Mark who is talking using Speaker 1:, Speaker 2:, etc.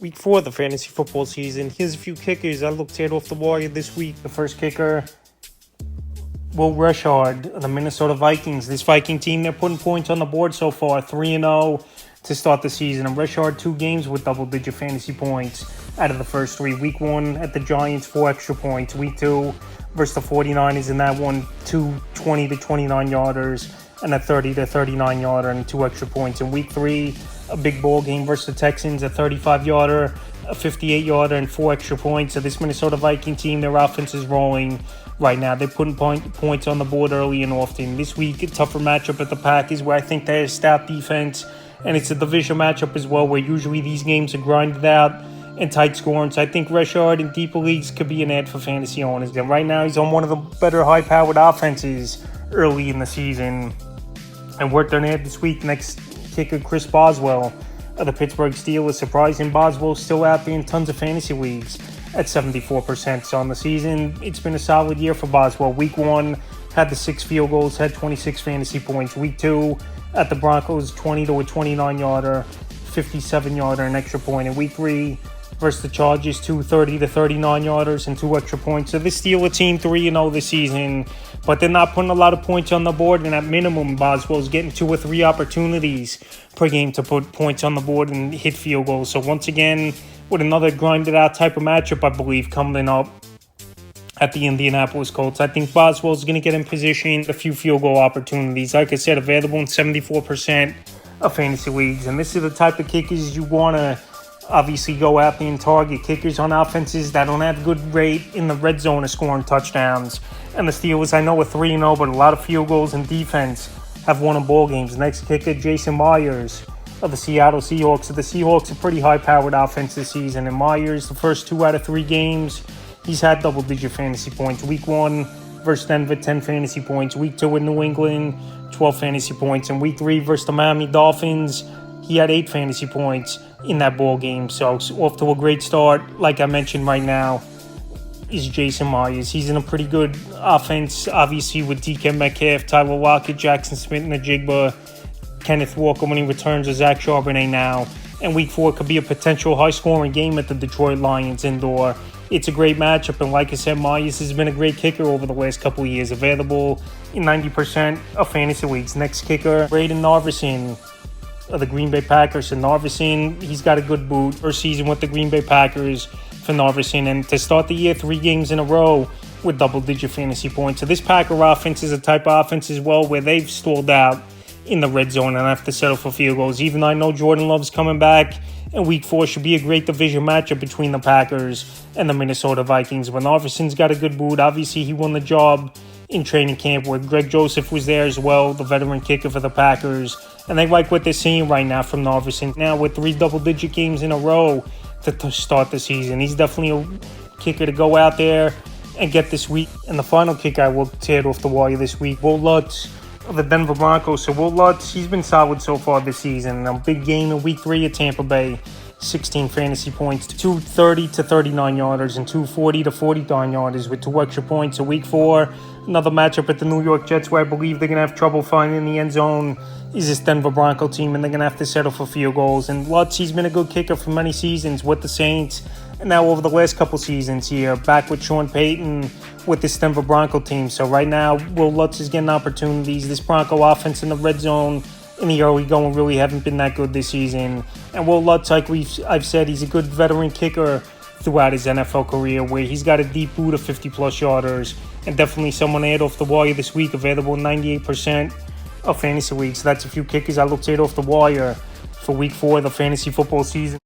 Speaker 1: Week 4 of the fantasy football season. Here's a few kickers I looked at off the wire this week. The first kicker, Will Rushard of the Minnesota Vikings. This Viking team, they're putting points on the board so far, 3-0 to start the season. And Rushard, 2 games with double-digit fantasy points out of the first 3. Week 1 at the Giants, 4 extra points. Week 2 versus the 49ers in that one, 2 20 to 29 yarders and a 30 to 39 yarder and 2 extra points. In week 3, a big ball game versus the Texans, a 35-yarder, a 58-yarder, and 4 extra points. So this Minnesota Viking team, their offense is rolling right now. They're putting points on the board early and often. This week, a tougher matchup at the Packers, where I think they're a stout defense, and it's a division matchup as well, where usually these games are grinded out and tight scoring. So I think Rushard in deeper leagues could be an ad for fantasy owners. And right now, he's on one of the better high-powered offenses early in the season. And worked on ad this week. Next kicker, Chris Boswell of the Pittsburgh Steelers. Surprising, Boswell's still out there in tons of fantasy leagues at 74%. So on the season, it's been a solid year for Boswell. Week 1 had the 6 field goals, had 26 fantasy points. Week 2 at the Broncos, 20 to a 29-yarder, 57-yarder, and extra point. In week 3 versus the Chargers, 2 30 to 39-yarders and 2 extra points. So this Steelers team 3-0 this season, but they're not putting a lot of points on the board. And at minimum, Boswell's getting 2 or 3 opportunities per game to put points on the board and hit field goals. So once again, with another grinded out type of matchup, I believe, coming up at the Indianapolis Colts, I think Boswell's going to get in position, a few field goal opportunities. Like I said, available in 74% of fantasy leagues. And this is the type of kickers you want to obviously go out there and target. Kickers on offenses that don't have good rate in the red zone of scoring touchdowns. And the Steelers, I know, are 3-0, but a lot of field goals and defense have won in ball games. Next kicker, Jason Myers of the Seattle Seahawks. So the Seahawks are pretty high-powered offense this season. And Myers, the first 2 out of 3 games, he's had double-digit fantasy points. Week 1 versus Denver, 10 fantasy points. Week 2 in New England, 12 fantasy points. And week 3 versus the Miami Dolphins, he had 8 fantasy points in that ball game. So off to a great start. Like I mentioned, right now is Jason Myers. He's in a pretty good offense, obviously, with DK Metcalf, Tyler Lockett, Jackson Smith, and Najigba, Kenneth Walker when he returns, to Zach Charbonnet now. And week 4 could be a potential high-scoring game at the Detroit Lions indoor. It's a great matchup, and like I said, Myers has been a great kicker over the last couple of years, available in 90% of fantasy leagues. Next kicker, Braden Narvison of the Green Bay Packers. And Narvison, he's got a good boot first season with the Green Bay Packers for Narvison, and to start the year, 3 games in a row with double-digit fantasy points. So this Packer offense is a type of offense as well where they've stalled out in the red zone and have to settle for field goals. Even though I know Jordan Love's coming back, and week 4 should be a great division matchup between the Packers and the Minnesota Vikings. But Narvison's got a good boot. Obviously, he won the job in training camp where Greg Joseph was there as well, the veteran kicker for the Packers. And they like what they're seeing right now from Narvison. Now with 3 double-digit games in a row to start the season, he's definitely a kicker to go out there and get this week. And the final kicker I will tear off the wire this week, Will Lutz of the Denver Broncos. So Will Lutz, he's been solid so far this season. A big game in week 3 at Tampa Bay, 16 fantasy points, 2 30 to 39 yarders and 2 40 to 49 yarders with 2 extra points. So week 4, another matchup at the New York Jets where I believe they're going to have trouble finding the end zone is this Denver Bronco team, and they're going to have to settle for field goals. And Lutz, he's been a good kicker for many seasons with the Saints, and now over the last couple seasons here, back with Sean Payton with this Denver Bronco team. So right now, Will Lutz is getting opportunities. This Bronco offense in the red zone in the early going really haven't been that good this season. And Will Lutz, like I've said, he's a good veteran kicker throughout his NFL career, where he's got a deep boot of 50-plus yarders, and definitely someone to add off the wire this week, available in 98% of fantasy leagues. So that's a few kickers I looked at off the wire for week 4 of the fantasy football season.